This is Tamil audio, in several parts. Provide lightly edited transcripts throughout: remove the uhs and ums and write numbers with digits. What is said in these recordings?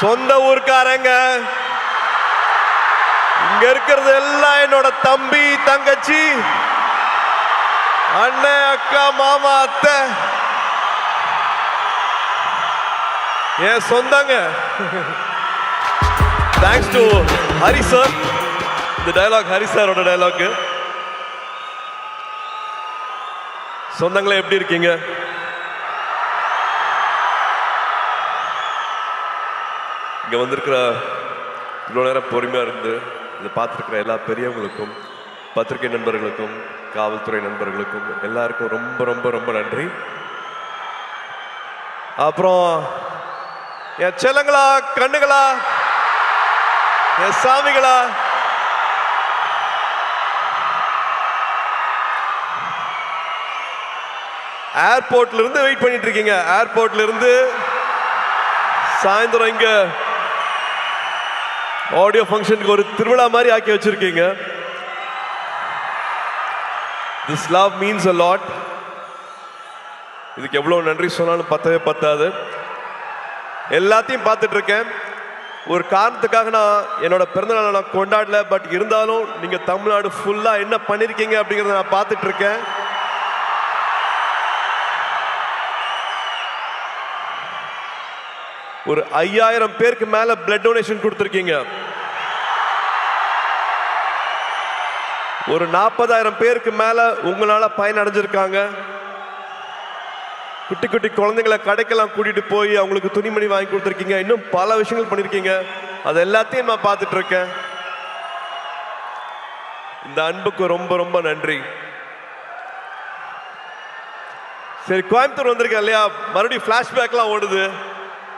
சொந்த ஊர்க்காரங்க, இங்க இருக்கிறது எல்லாம் என்னோட தம்பி தங்கச்சி அண்ணன் அக்கா மாமா அத்தை என் சொந்தங்க. Thanks to Hari sir. இந்த டயலாக் ஹரி சாரோட டயலாக். சொந்தங்களே எப்படி இருக்கீங்க? இங்க வந்திருக்கிற இவ்வளோ நேரம் பொறுமையா இருந்து இதை பார்த்துருக்கிற எல்லா பெரியவங்களுக்கும், பத்திரிகை நண்பர்களுக்கும், காவல்துறை நண்பர்களுக்கும் எல்லாருக்கும் ரொம்ப ரொம்ப ரொம்ப நன்றி. அப்புறம் என் செல்லங்களா, கண்ணுகளா, என் சாமிகளா, ஏர்போர்ட்ல இருந்து வெயிட் பண்ணிட்டு இருக்கீங்க. ஏர்போர்ட்ல இருந்து சாயந்தரம் இங்க ஆடியோ ஃபங்க்ஷனுக்கு ஒரு திருவிழா மாதிரி ஆக்கி வச்சிருக்கீங்க. This love means a lot. இதுக்கு எவ்வளவு நன்றி சொன்னாலும் பத்தவே பத்தாது. எல்லாத்தையும் பார்த்துட்டு இருக்கேன். ஒரு காரணத்துக்காக நான் என்னோட பிறந்தநாளை நான் கொண்டாடல, பட் இருந்தாலும் நீங்க தமிழ்நாடு ஃபுல்லா என்ன பண்ணிருக்கீங்க அப்படிங்கறத நான் பார்த்துட்டு இருக்கேன். ஒரு 5000 பேருக்கு மேல பிளட் டொனேஷன் கொடுத்திருக்கீங்க. ஒரு 40,000 பேருக்கு மேல உங்களால பயன் அடைஞ்சிருக்காங்க. குட்டி குட்டி குழந்தைங்களை கடைக்கெல்லாம் கூட்டிட்டு போய் அவங்களுக்கு துணிமணி வாங்கி கொடுத்துருக்கீங்க. இன்னும் பல விஷயங்கள் பண்ணிருக்கீங்க. அது எல்லாத்தையும் நான் பார்த்துட்டு இருக்கேன். இந்த அன்புக்கு ரொம்ப ரொம்ப நன்றி. சரி, கோயம்புத்தூர் வந்திருக்கேன் இல்லையா, மறுபடியும் பிளாஷ்பேக்லாம் ஓடுது.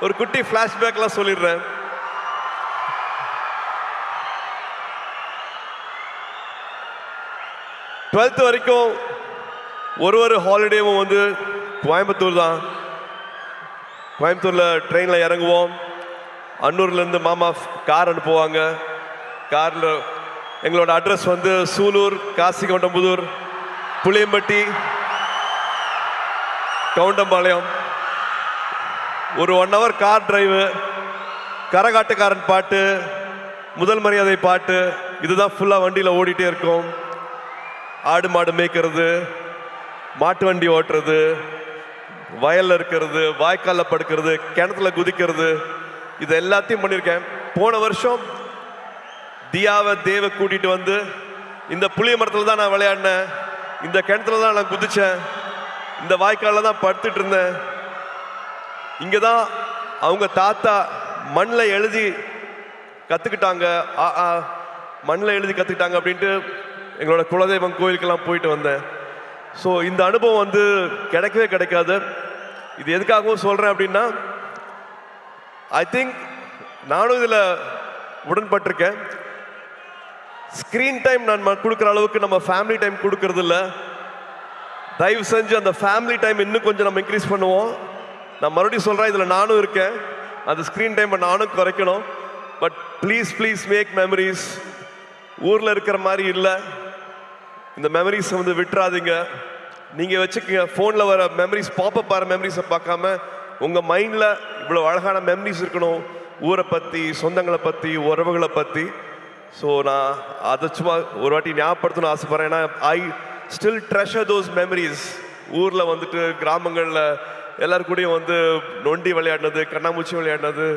ஒரு குட்டி பிளாஷ்பேக்லாம் சொல்லிடுறேன். டுவெல்த் வரைக்கும் ஒரு ஹாலிடேவும் வந்து கோயம்புத்தூர் தான். கோயம்புத்தூர்ல ட்ரெயின்ல இறங்குவோம். அன்னூர்ல இருந்து மாமா கார் அனுப்புவாங்க. கார்ல எங்களோட அட்ரஸ் வந்து சூலூர், காசிகவுண்டம்புதூர், புளியம்பட்டி, கவுண்டம்பாளையம். ஒரு 1 hour கார் டிரைவு, கரகாட்டுக்காரன் பாட்டு, முதல் மரியாதை பாட்டு, இதுதான் ஃபுல்லா வண்டியில ஓடிட்டே இருக்கும். ஆடு மாடு மேய்க்கிறது, மாட்டு வண்டி ஓட்டுறது, வயல்ல இருக்கிறது, வாய்க்கால படுக்கிறது, கிணத்துல குதிக்கிறது, இது எல்லாத்தையும் பண்ணியிருக்கேன். போன வருஷம் தியாவை தேவை கூட்டிட்டு வந்து இந்த புளிய மரத்துல தான் நான் விளையாடினேன், இந்த கிணத்துல தான் நான் குதிச்சேன், இந்த வாய்க்கால தான் படுத்துட்டு இருந்தேன். இங்கதான் அவங்க தாத்தா மண்ணில் எழுதி கத்துக்கிட்டாங்க, மண்ணில் எழுதி கத்துக்கிட்டாங்க அப்படின்ட்டு எங்களோட குலதெய்வம் கோயிலுக்கெல்லாம் போயிட்டு வந்தேன். ஸோ இந்த அனுபவம் வந்து கிடைக்கவே கிடைக்காது. இது எதுக்காகவும் சொல்றேன் அப்படின்னா, ஐ திங்க் நானும் இதில் உடன்பட்டிருக்கேன். ஸ்க்ரீன் டைம் நான் கொடுக்குற அளவுக்கு நம்ம ஃபேமிலி டைம் கொடுக்கறது இல்லை. தயவு செஞ்சு அந்த ஃபேமிலி டைம் இன்னும் கொஞ்சம் நம்ம இன்க்ரீஸ் பண்ணுவோம். நான் மறுபடியும் சொல்கிறேன், இதில் நானும் இருக்கேன். அந்த ஸ்க்ரீன் டைமை நானும் குறைக்கணும். But please please make memories. ஊரில் இருக்கிற மாதிரி இல்லை, இந்த மெமரிஸை வந்து விட்டுறாதீங்க. நீங்கள் வச்சுக்கோங்க. ஃபோனில் வர மெமரிஸ், பாப்பப் வர மெமரிஸை பார்க்காம உங்கள் மைண்டில் இவ்வளோ அழகான மெமரிஸ் இருக்கணும், ஊரை பற்றி, சொந்தங்களை பற்றி, உறவுகளை பற்றி. ஸோ நான் அதை சும்மா ஒரு வாட்டி ஞாபகப்படுத்தணும்னு ஆசைப்பட்றேன். ஏன்னா I still treasure those memories. ஊரில் வந்துட்டு கிராமங்களில் எல்லாரு கூடயும் வந்து நொண்டி விளையாடினது, கண்ணாமூச்சி விளையாடினது,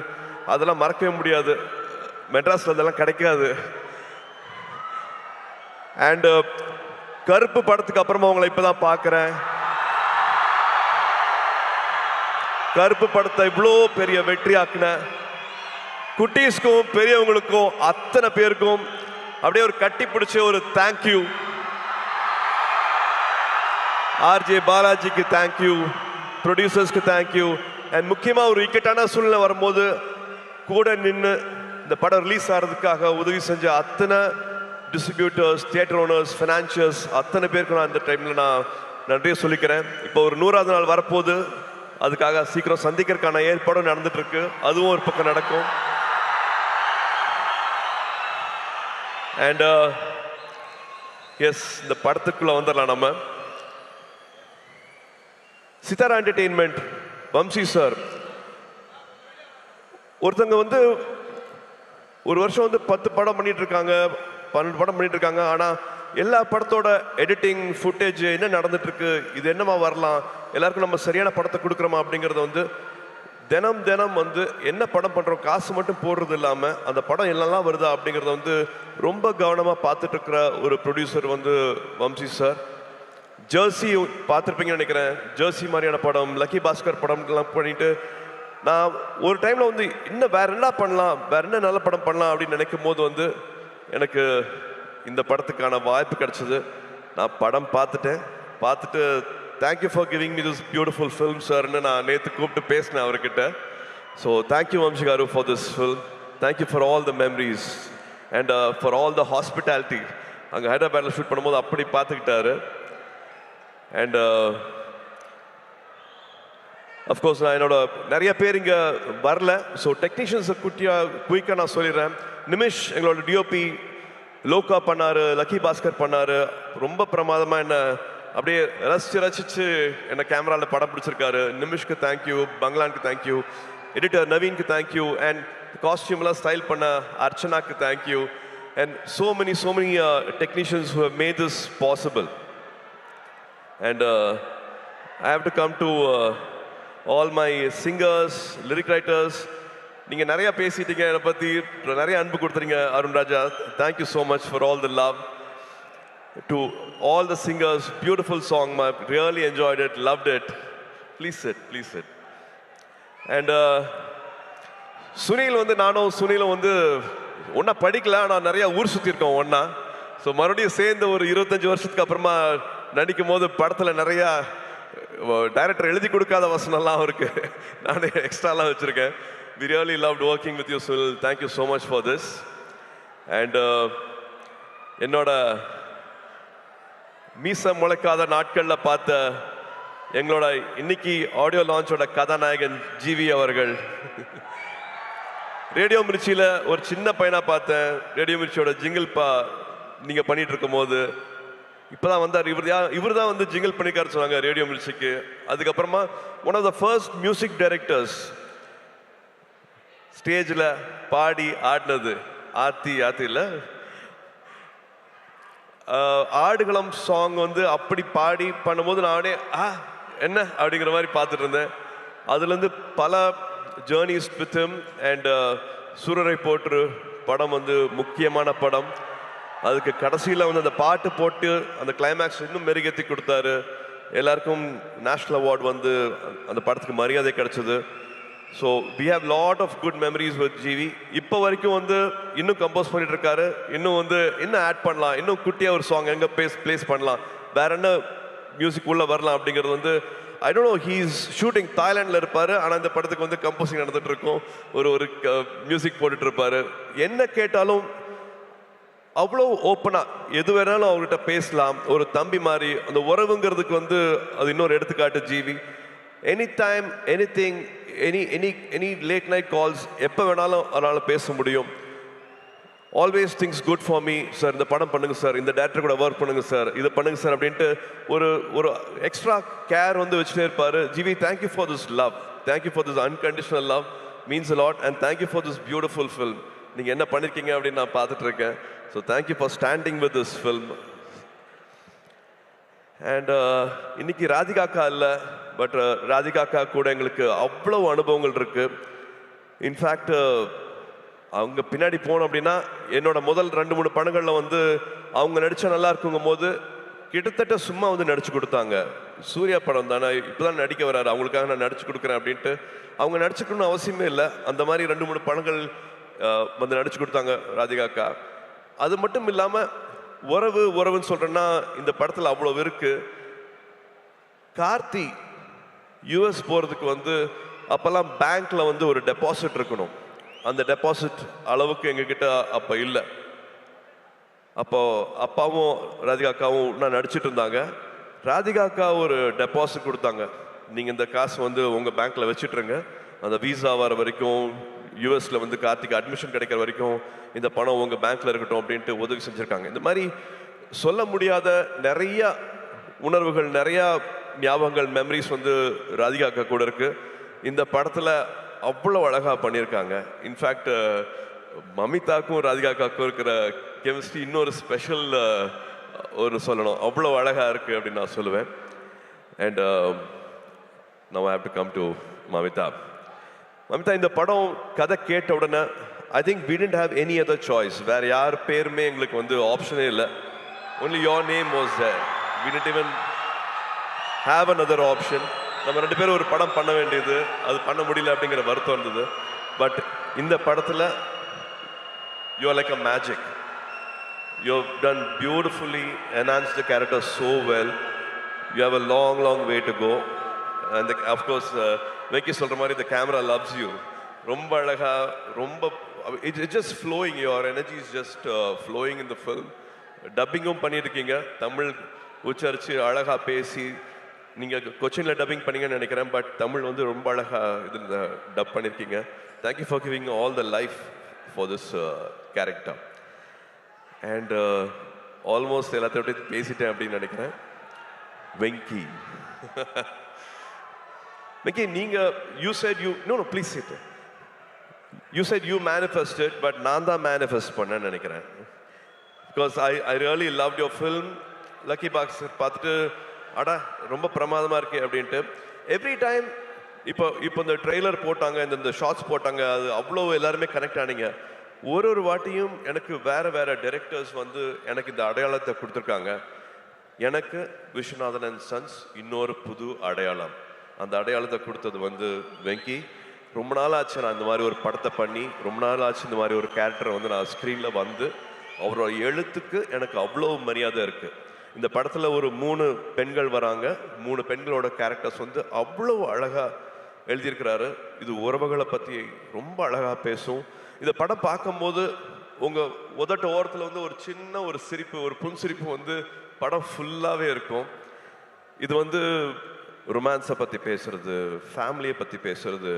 அதெல்லாம் மறக்கவே முடியாது. மெட்ராஸில் அதெல்லாம் கிடைக்காது. அண்ட் கருப்பு படத்துக்கு அப்புறமா உங்களை இப்பதான் பார்க்குறேன். கருப்பு படத்தை இவ்வளோ பெரிய வெற்றி ஆக்குன குட்டீஸ்க்கும் பெரியவங்களுக்கும் அத்தனை பேருக்கும் அப்படியே ஒரு கட்டி பிடிச்ச ஒரு தேங்க்யூ. ஆர்ஜே பாலாஜிக்கு தேங்க்யூ, ப்ரொடியூசர்ஸ்க்கு தேங்க்யூ. அண்ட் முக்கியமாக ஒரு இக்கட்டான சூழ்நிலை வரும்போது கூட நின்று இந்த படம் ரிலீஸ் ஆகிறதுக்காக உதவி செஞ்ச அத்தனை டிஸ்ட்ரிபியூட்டர்ஸ், தியேட்டர் ஓனர்ஸ், ஃபினான்ஷியர்ஸ், அத்தனை பேருக்கு நான் இந்த டைமில் நான் நன்றியை சொல்லிக்கிறேன். இப்போ ஒரு 100வது நாள் வரப்போகுது. அதுக்காக சீக்கிரம் சந்திக்கிறதுக்கான ஏற்பாடும் நடந்துட்டு இருக்கு. அதுவும் ஒரு பக்கம் நடக்கும். அண்ட் எஸ், இந்த படத்துக்குள்ள வந்துடலாம். நம்ம சித்தாரா என்டர்டெயின்மெண்ட், வம்சி சார் ஒருத்தங்க வந்து ஒரு வருஷம் வந்து 10 படம் பண்ணிட்டு இருக்காங்க, 12 படம் பண்ணிட்டு இருக்காங்க. ஆனால் எல்லா படத்தோட எடிட்டிங் ஃபுட்டேஜ் என்ன நடந்துட்டு இருக்கு, இது என்னமா வரலாம், எல்லாருக்கும் நம்ம சரியான படத்தை கொடுக்குறோமா அப்படிங்கிறத வந்து தினம் தினம் வந்து என்ன படம் பண்ணுறோம், காசு மட்டும் போடுறது இல்லாமல் அந்த படம் என்னெல்லாம் வருதா அப்படிங்கிறத வந்து ரொம்ப கவனமாக பார்த்துட்டு இருக்கிற ஒரு ப்ரொடியூசர் வந்து வம்சி சார். ஜெர்சி பார்த்துருப்பீங்கன்னு நினைக்கிறேன். ஜெர்சி மாதிரியான படம், லக்கி பாஸ்கர் படம்லாம் பண்ணிட்டு நான் ஒரு டைமில் வந்து இன்னும் வேற என்ன பண்ணலாம், வேற என்ன நல்ல படம் பண்ணலாம் அப்படின்னு நினைக்கும் போது வந்து எனக்கு இந்த படத்துக்கான வாய்ப்பு கிடைச்சது. நான் படம் பார்த்துட்டு thank you for giving me this beautiful film சார்ன்னு நான் நேற்று கூப்பிட்டு பேசினேன் அவர்கிட்ட. So thank you Vamsi garu for this film. Thank you for all the memories and for all the hospitality. அங்கே ஹைதராபாத்தில் ஷூட் பண்ணும்போது அப்படி பார்த்துக்கிட்டாரு. அண்ட் அஃப்கோர்ஸ் நான் என்னோட நிறைய பேர் இங்கே வரல. ஸோ டெக்னீஷியன்ஸை குயிக்காக நான் சொல்லிடுறேன். நிமிஷ் எங்களோட டிஓபி லோகா பண்ணார், லக்கி பாஸ்கர் பண்ணார். ரொம்ப பிரமாதமாக என்ன அப்படியே ரசிச்சு என்னை கேமராவில் படம் பிடிச்சிருக்காரு. நிமிஷ்க்கு தேங்க்யூ, பங்களானுக்கு தேங்க்யூ, எடிட்டர் நவீனுக்கு தேங்க்யூ, அண்ட் காஸ்டியூம்லாம் ஸ்டைல் பண்ண அர்ச்சனாக்கு thank you, and so many technicians who have made this possible. And I have to come to all my singers, lyric writers. நீங்கள் நிறையா பேசிட்டீங்க, என்னை பற்றி நிறைய அன்பு கொடுத்துறீங்க. Arun Raja, thank you so much for all the love. To all the singers, beautiful song, I really enjoyed it, loved it. Please sit. And Sunil வந்து நானும் சுனிலும் வந்து ஒன்றா படிக்கல, ஆனால் நிறையா ஊர் சுற்றிருக்கோம் ஒன்றா. ஸோ மறுபடியும் சேர்ந்து ஒரு 25 வருஷத்துக்கு அப்புறமா நடிக்கும் போது படத்தில் நிறையா டைரக்டர் எழுதி கொடுக்காத வசனம்லாம் இருக்கு, நானே எக்ஸ்ட்ராலாம் வச்சுருக்கேன். We really loved working with you, Sunil. Thank you so much for this. And என்னோட மீச முளைக்காத நாட்களில் பார்த்த எங்களோட இன்னைக்கு ஆடியோ லான்ச்சோட கதாநாயகன் ஜிவி அவர்கள். ரேடியோ மிர்ச்சியில் ஒரு சின்ன பையனாக பார்த்தேன். ரேடியோ மிர்ச்சியோட ஜிங்கிள் நீங்கள் பண்ணிட்டு இருக்கும் போது இப்போதான் வந்தார். இவர் தான் வந்து ஜிங்கிள் பண்ணிக்காரு சொன்னாங்க ரேடியோ மிர்ச்சிக்கு. அதுக்கப்புறமா one of the first music directors ஸ்டேஜில் பாடி ஆடினது ஆத்தியில் ஆடுகளம் சாங் வந்து அப்படி பாடி பண்ணும்போது நானே என்ன அப்படிங்கிற மாதிரி பார்த்துட்டு இருந்தேன். அதுலேருந்து பல ஜேர்னிஸ் வித் ஹிம். அண்ட் சூரரை போற்று படம் வந்து முக்கியமான படம். அதுக்கு கடைசியில் வந்து அந்த பாட்டு போட்டு அந்த கிளைமேக்ஸ் இன்னும் மெருகேற்றி கொடுத்தாரு. எல்லாருக்கும் நேஷ்னல் அவார்டு வந்து அந்த படத்துக்கு மரியாதை கிடைச்சது. So we have lot of good memories with GV. இப்போ வரைக்கும் வந்து இன்னும் கம்போஸ் பண்ணிட்டு இருக்காரு. இன்னும் ஆட் பண்ணலாம், இன்னும் குட்டியாக ஒரு சாங் எங்கே பிளேஸ் பண்ணலாம், வேற என்ன மியூசிக் உள்ள வரலாம் அப்படிங்கிறது வந்து I don't know. He is shooting தாய்லாண்டில் இருப்பார், ஆனால் இந்த படத்துக்கு வந்து கம்போசிங் நடந்துட்டு இருக்கும். ஒரு மியூசிக் போட்டுட்டு இருப்பாரு. என்ன கேட்டாலும் அவ்வளோ ஓப்பனாக எது வேணாலும் அவர்கிட்ட பேசலாம். ஒரு தம்பி மாதிரி அந்த உறவுங்கிறதுக்கு வந்து அது இன்னொரு எடுத்துக்காட்டு GV. Any time anything, any late night calls எப்போ வேணாலும் அதனால் பேச முடியும். Always things good for me sir, இந்த படம் பண்ணுங்க சார், இந்த டேரக்டர் கூட ஒர்க் பண்ணுங்க சார், இதை பண்ணுங்க சார் அப்படின்ட்டு ஒரு எக்ஸ்ட்ரா கேர் வந்து வச்சுட்டே இருப்பார். GV, thank you for this love, thank you for this unconditional love, means a lot. And thank you for this beautiful film. நீங்கள் என்ன பண்ணியிருக்கீங்க அப்படின்னு நான் பார்த்துட்டு இருக்கேன். So thank you for standing with this film. And இன்னைக்கு ராதிகாக்கா இல்லை, பட் ராதிகாக்கா கூட எங்களுக்கு அவ்வளோ அனுபவங்கள் இருக்கு. இன்ஃபேக்ட் அவங்க பின்னாடி போனோம் அப்படின்னா என்னோட முதல் 2-3 படங்களில் வந்து அவங்க நடிச்சா நல்லா இருக்குங்கும் போது கிட்டத்தட்ட சும்மா வந்து நடிச்சு கொடுத்தாங்க. சூர்யா படம் தானே, இப்போதான் நடிக்க வராரு, அவங்களுக்காக நான் நடிச்சு கொடுக்குறேன் அப்படின்ட்டு அவங்க நடிச்சுக்கணும்னு அவசியமே இல்லை. அந்த மாதிரி 2-3 படங்கள் வந்து நடிச்சு கொடுத்தாங்க ராதிகாக்கா. அது மட்டும் இல்லாமல் உறவுன்னு சொல்கிறேன்னா இந்த படத்தில் அவ்வளோ இருக்கு. கார்த்தி யூஎஸ் போகிறதுக்கு வந்து அப்போல்லாம் பேங்க்கில் வந்து ஒரு டெபாசிட் இருக்கணும். அந்த டெபாசிட் அளவுக்கு எங்ககிட்ட அப்போ இல்லை. அப்போ அப்பாவும் ராதிகாக்காவும் நான் நடிச்சிட்டு இருந்தாங்க. ராதிகாக்கா ஒரு டெபாசிட் கொடுத்தாங்க, நீங்கள் இந்த காசு வந்து உங்கள் பேங்க்கில் வச்சுட்ருங்க, அந்த வீசா வர வரைக்கும் யூஎஸில் வந்து கார்த்திக் அட்மிஷன் கிடைக்கிற வரைக்கும் இந்த பணம் உங்கள் பேங்க்கில் இருக்கட்டும் அப்படின்ட்டு உதவி செஞ்சுருக்காங்க. இந்த மாதிரி சொல்ல முடியாத நிறையா உணர்வுகள், நிறையா ஞாபகங்கள், மெமரிஸ் வந்து ராதிகாக்கா கூட இருக்குது. இந்த படத்தில் அவ்வளோ அழகாக பண்ணியிருக்காங்க. இன்ஃபேக்ட் மமிதாக்கும் ராதிகாக்காக்கும் இருக்கிற கெமிஸ்ட்ரி இன்னொரு ஸ்பெஷல் ஒரு சொல்லணும், அவ்வளோ அழகாக இருக்குது அப்படின்னு நான் சொல்லுவேன். And now I have to come to Mamitha. Mamitha, இந்த படம் கதை கேட்ட உடனே I think we didn't have any other choice. வேறு யார் பேருமே எங்களுக்கு வந்து ஆப்ஷனே இல்லை. only your name was there. we didn't even have another option. நம்ம 2 பேரும் ஒரு படம் பண்ண வேண்டியது, அது பண்ண முடியல அப்படிங்கிற வருத்தம் இருந்தது. பட் இந்த படத்தில் you are like a magic. You have done beautifully, enhanced the character so well. You have a long way to go. And of course வெக்கி சொல்கிற மாதிரி the camera loves you. ரொம்ப அழகா, ரொம்ப it's just flowing. Your energy is just flowing in the film. டப்பிங்கும் பண்ணியிருக்கீங்க, தமிழ் உச்சரித்து அழகாக பேசி. நீங்கள் கொச்சினில் டப்பிங் பண்ணீங்கன்னு நினைக்கிறேன், பட் தமிழ் வந்து ரொம்ப அழகாக இதில் டப் பண்ணியிருக்கீங்க. Thank you for giving all the life for this character. And almost எல்லாத்தையும் பேசிட்டேன் அப்படின்னு நினைக்கிறேன். வெங்கி, வெங்கி, நீங்கள் you said you no please sit. You said you manifested, but நான் தான் மேனிஃபெஸ்ட் பண்ணேன்னு நினைக்கிறேன். Because I really loved your film. Lucky box பார்த்துட்டு அடா ரொம்ப பிரமாதமாக இருக்கு அப்படின்ட்டு எவ்ரி டைம். இப்போ இந்த ட்ரெய்லர் போட்டாங்க, இந்த ஷார்ட்ஸ் போட்டாங்க, அது அவ்வளோ எல்லாருமே கனெக்ட் ஆனீங்க. ஒரு வாட்டியும் எனக்கு வேறு டைரக்டர்ஸ் வந்து எனக்கு இந்த அடையாளத்தை கொடுத்துருக்காங்க. எனக்கு விஸ்வநாதன் அண்ட் சன்ஸ் இன்னொரு புது அடையாளம். அந்த அடையாளத்தை கொடுத்தது வந்து வெங்கி. ரொம்ப நாள் ஆச்சு நான் இந்த மாதிரி ஒரு படத்தை பண்ணி, ரொம்ப நாள் ஆச்சு இந்த மாதிரி ஒரு கேரக்டரை வந்து நான் ஸ்க்ரீனில் வந்து. அவரோட எழுத்துக்கு எனக்கு அவ்வளோ மரியாதை இருக்குது. இந்த படத்தில் ஒரு 3 பெண்கள் வராங்க. 3 பெண்களோட கேரக்டர்ஸ் வந்து அவ்வளோ அழகாக எழுதியிருக்கிறாரு. இது உறவுகளை பற்றி ரொம்ப அழகாக பேசும். இந்த படம் பார்க்கும்போது உங்கள் உதட்ட ஓரத்தில் வந்து ஒரு சின்ன ஒரு சிரிப்பு, ஒரு புன்சிரிப்பு வந்து படம் ஃபுல்லாகவே இருக்கும். இது வந்து ரொமான்ஸை பற்றி பேசுறது, ஃபேமிலியை பற்றி பேசுறது,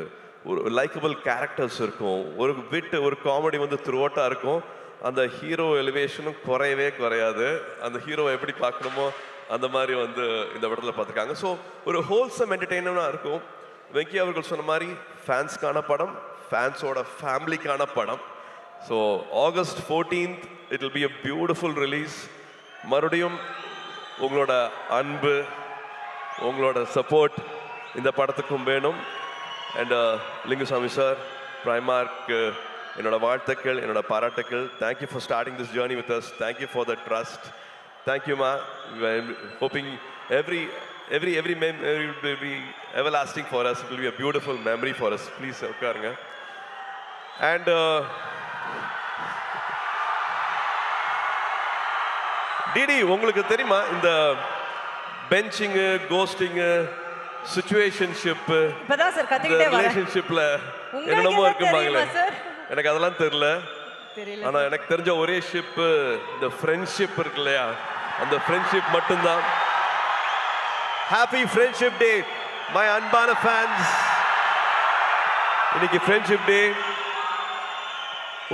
ஒரு லைக்கபிள் கேரக்டர்ஸ் இருக்கும், ஒரு விட்டு ஒரு காமெடி வந்து த்ரூஅவுட்டாக இருக்கும். அந்த ஹீரோ எலிவேஷனும் குறையாது. அந்த ஹீரோவை எப்படி பார்க்கணுமோ அந்த மாதிரி வந்து இந்த படத்தில் பார்த்துருக்காங்க. ஸோ ஒரு ஹோல்சம் என்டர்டெயினராக இருக்கும். வெங்கி அவர்கள் சொன்ன மாதிரி ஃபேன்ஸ்க்கான படம், ஃபேன்ஸோட ஃபேமிலிக்கான படம். So August 14th it will be a beautiful release. மறுபடியும் உங்களோட அன்பு, உங்களோட சப்போர்ட் இந்த படத்துக்கும் வேணும். அண்ட் லிங்குசாமி சார், பிரைமார்க் என்னோட வாழ்த்துக்கள், என்னோட பாராட்டுக்கள். Thank you for starting this journey with us. Thank you for the trust. தேங்க்யூமா. Hoping every memory will be everlasting for us. It will be a beautiful memory for us. Please உட்காருங்க. And டிடி, உங்களுக்கு தெரியுமா இந்த பெஞ்சிங்கு, கோஸ்டிங்கு, சிச்சுவேஷன்ஷிப்பு, இப்பதான் சார் கத்திக்கிட்டே வரேன். ரிலேஷன்ஷிப்ல என்னென்னமோ இருக்குமாங்களே, எனக்கு அதெல்லாம் தெரியல. ஆனா எனக்கு தெரிஞ்ச ஒரே ஷிப் இந்த ஃப்ரெண்ட்ஷிப் இருக்கு இல்லையா, அந்த ஃப்ரெண்ட்ஷிப் மட்டும்தான். ஹாப்பி ஃப்ரெண்ட்ஷிப் டே மை அன்பான ஃபேன்ஸ். இன்னைக்கு ஃப்ரெண்ட்ஷிப் டே.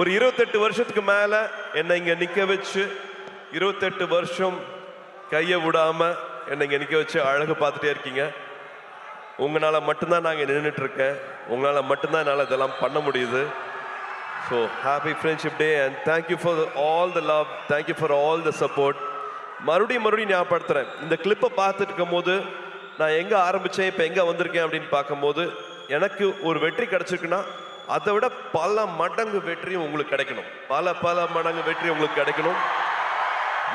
ஒரு 28 வருஷத்துக்கு மேல என்னை இங்க நிக்க வச்சு, 28 வருஷம் கையை விடாம என்னை இங்க நிக்க வச்சு அழகு பார்த்துட்டே இருக்கீங்க. உங்களால மட்டும்தான் நாங்கள் நின்றுட்டு இருக்கேன். உங்களால மட்டும்தான் என்னால் இதெல்லாம் பண்ண முடியுது. So happy friendship day and thank you for all the love. Thank you for all the support. மறுபடியும் ஞாபகப்படுத்துகிறேன், இந்த கிளிப்பை பார்த்துட்டு இருக்கும் போது நான் எங்கே ஆரம்பித்தேன், இப்போ எங்கே வந்திருக்கேன் அப்படின்னு பார்க்கும்போது எனக்கு ஒரு வெற்றி கிடைச்சிருக்குன்னா அதை விட பல மடங்கு வெற்றியும் உங்களுக்கு கிடைக்கணும். பல மடங்கு வெற்றி உங்களுக்கு கிடைக்கணும்.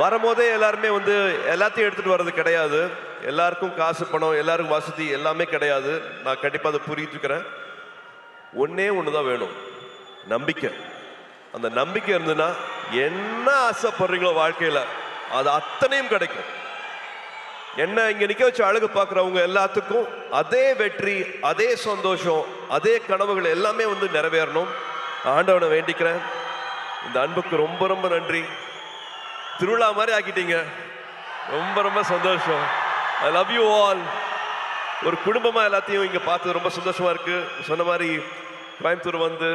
வரும்போதே எல்லாருமே வந்து எல்லாத்தையும் எடுத்துகிட்டு வர்றது கிடையாது. எல்லாருக்கும் காசு, பணம், எல்லாருக்கும் வசதி எல்லாமே கிடையாது. நான் கண்டிப்பாக அதை புரிஞ்சுக்கிறேன். ஒன்று தான் வேணும், நம்பிக்கை. அந்த நம்பிக்கை இருந்ததுன்னா என்ன ஆசைப்படுறீங்களோ வாழ்க்கையில் அது அத்தனையும் கிடைக்கும். என்ன இங்க நிக்க வச்சு அழகு பார்க்குறவங்க எல்லாத்துக்கும் அதே வெற்றி, அதே சந்தோஷம், அதே கனவுகள் எல்லாமே வந்து நிறைவேறணும். ஆண்டவனை வேண்டிக்கிறேன். இந்த அன்புக்கு ரொம்ப நன்றி. திருவிழா மாதிரி ஆக்கிட்டீங்க. ரொம்ப சந்தோஷம். I love you all. ஒரு குடும்பமா எல்லாத்தையும் இங்க பார்த்து ரொம்ப சந்தோஷமா இருக்கு. சொன்ன மாதிரி கோயம்புத்தூர் வந்து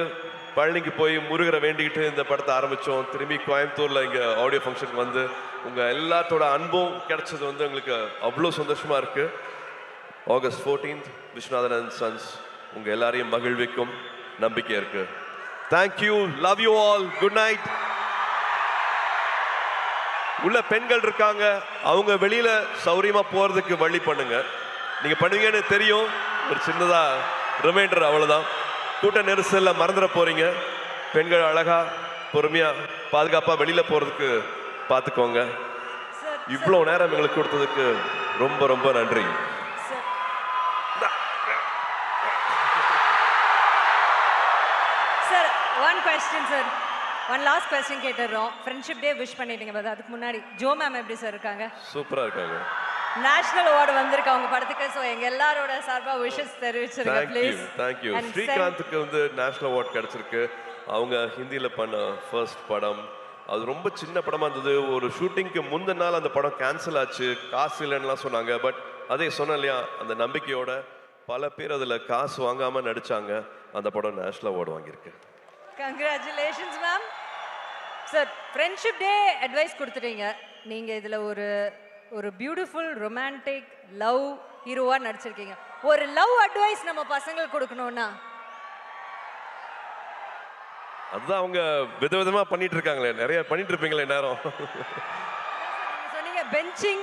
பழனிக்கு போய் முருகரை வேண்டிக்கிட்டு இந்த படத்தை ஆரம்பித்தோம். திரும்பி கோயம்புத்தூரில் இங்கே ஆடியோ ஃபங்க்ஷனுக்கு வந்து உங்கள் எல்லாத்தோட அன்பும் கிடைச்சது வந்து எங்களுக்கு அவ்வளோ சந்தோஷமாக இருக்குது. August 14th, Viswanathan and sons உங்க எல்லாரையும் மகிழ்விக்கும் நம்பிக்கை இருக்கு. Thank you, love you all, good night. உள்ள பெண்கள் இருக்காங்க, அவங்க வெளியில சௌரியமா போறதுக்கு வழி பண்ணுங்க. நீங்க பண்ணுவீங்கன்னு தெரியும். ஒரு சின்னதா ரிமைண்டர், அவ்வளவுதான். கூட்ட நெரிசல்ல மறந்துட போறீங்க. பெண்கள் அழகா பொறுமையா பாதுகாப்பா வெளியில போறதுக்கு பார்த்துக்கோங்க. இவ்வளவு நேரம் எங்களுக்கு கொடுத்ததுக்கு ரொம்ப ரொம்ப நன்றி. Sir, one question sir. One last question கேட்டுறோம். ஃப்ரெண்ட்ஷிப் டே விஷ் பண்ணிட்டீங்க, பட் அதுக்கு முன்னாடி ஜோ மேம் எப்படி சார் இருக்காங்க? சூப்பரா இருக்காங்க. நேஷனல் அவார்டு வந்திருக்கு அவங்க படத்துக்கு. சோ எங்க எல்லாரோட சார்பா விஷஸ் தெரிவிச்சிருங்க ப்ளீஸ். Thank you. ஸ்ரீகாந்துக்கு வந்து நேஷனல் அவார்ட் கிடைச்சிருக்கு. அவங்க ஹிந்தியில பண்ண ஃபர்ஸ்ட் படம். அது ரொம்ப சின்ன படமா இருந்தது. ஒரு ஷூட்டிங்க்கு முந்தின நாள் அந்த படம் கேன்சல் ஆச்சு, காசு இல்லைன்னுலாம் சொன்னாங்க. பட் அதே சொன்னேன் இல்லையா, அந்த நம்பிக்கையோட பல பேர் அதில் காசு வாங்காம நடிச்சாங்க. அந்த படம் நேஷனல் அவார்டு வாங்கியிருக்கு. Congratulations ma'am. Sir, friendship day advice கொடுத்துட்டீங்க. நீங்க இதுல ஒரு பியூட்டிஃபுல் ரொமான்டிக் லவ் ஹீரோவா நடிச்சிருக்கீங்க. ஒரு லவ் அட்வைஸ் நம்ம பசங்களுக்கு கொடுக்கணும்னா? அதுதான் அவங்க விதவிதமா பண்ணிட்டு இருக்காங்களே, நிறைய பண்ணிட்டு இருப்பீங்களே நேரம். சொன்னீங்க பெஞ்சிங்,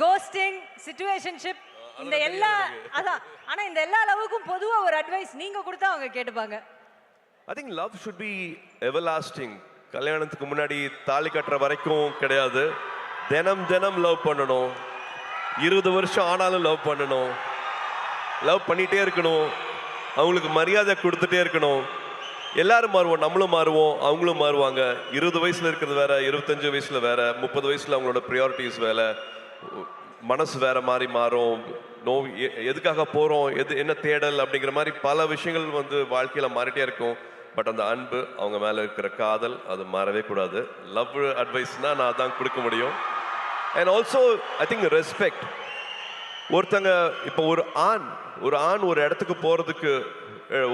கோஸ்டிங், சிச்சுவேஷன்ஷிப், இந்த எல்லா அதான். ஆனா இந்த எல்லா லவ்வுக்கும் பொதுவா ஒரு அட்வைஸ் நீங்க கொடுத்தா அவங்க கேட்டுப்பாங்க. I think love should be everlasting. கல்யாணத்துக்கு முன்னாடி தாலி கட்டுற வரைக்கும் கிடையாது. தினம் தினம் லவ் பண்ணணும். 20 வருஷம் ஆனாலும் லவ் பண்ணணும். லவ் பண்ணிட்டே இருக்கணும். அவங்களுக்கு மரியாதை கொடுத்துட்டே இருக்கணும். எல்லாரும் மாறுவோம், நம்மளும் மாறுவோம், அவங்களும் மாறுவாங்க. 20 வயசுல இருக்கிறது வேற, 25 வயசுல வேற, 30 வயசுல அவங்களோட ப்ரியாரிட்டிஸ் வேற, மனசு வேற மாதிரி மாறும். எதுக்காக போறோம், என்ன தேடல் அப்படிங்கிற மாதிரி பல விஷயங்கள் வந்து வாழ்க்கையில மாறிட்டே இருக்கும். பட் அந்த அன்பு, அவங்க மேல இருக்கிற காதல், அது மாறவே கூடாது. லவ் அட்வைஸ்னா நான் தான் கொடுக்க முடியும். And also I think respect. ஒருத்தங்க இப்போ ஒரு ஆண் ஒரு இடத்துக்கு போறதுக்கு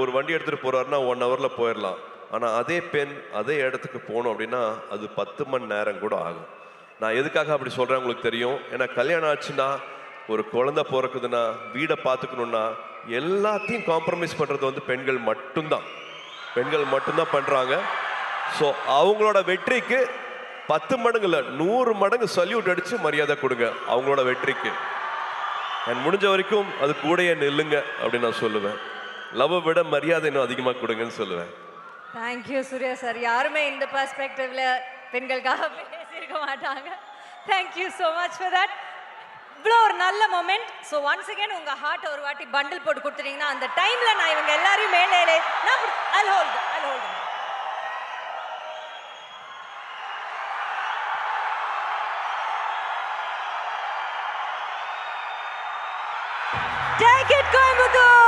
ஒரு வண்டி எடுத்துட்டு போறாருன்னா 1 ஹவர்ல போயிடலாம். ஆனா அதே பெண் அதே இடத்துக்கு போகணும் அப்படின்னா அது 10 மணி நேரம் கூட ஆகும். நான் எதுக்காக அப்படி சொல்றேன் உங்களுக்கு தெரியும். ஏன்னா கல்யாணம் ஆச்சுன்னா, ஒரு குழந்தை பிறக்குதுன்னா, வீடை பார்த்துக்கணும்னா, எல்லாத்தையும் காம்ப்ரமைஸ் பண்றது வந்து பெண்கள் மட்டும்தான் பண்றாங்க. ஸோ அவங்களோட வெற்றிக்கு 10 மடங்கு இல்லை, 100 மடங்கு சல்யூட் அடிச்சு மரியாதை கொடுங்க அவங்களோட வெற்றிக்கு. அண்ட் முடிஞ்ச வரைக்கும் அது கூடயே நில்லுங்க அப்படின்னு நான் சொல்லுவேன். லவ்வை விட மரியாதை இன்னும் அதிகமாக கொடுங்கன்னு சொல்லுவேன். Thank you Suriya sir. யாருமே இந்த பெர்ஸ்பெக்டிவ்ல பெண்களுக்காக பேசியிருக்க மாட்டாங்க. Thank you so much for that. இவ்வளோ ஒரு நல்ல மொமெண்ட். ஸோ ஒன்ஸ் அகேன் உங்க ஹார்ட் ஒரு வாட்டி பண்டில் போட்டு கொடுத்துட்டீங்கன்னா அந்த டைம்ல நான் இவங்க எல்லாரையும் மேலே I'll hold. Take it, Coimbatore!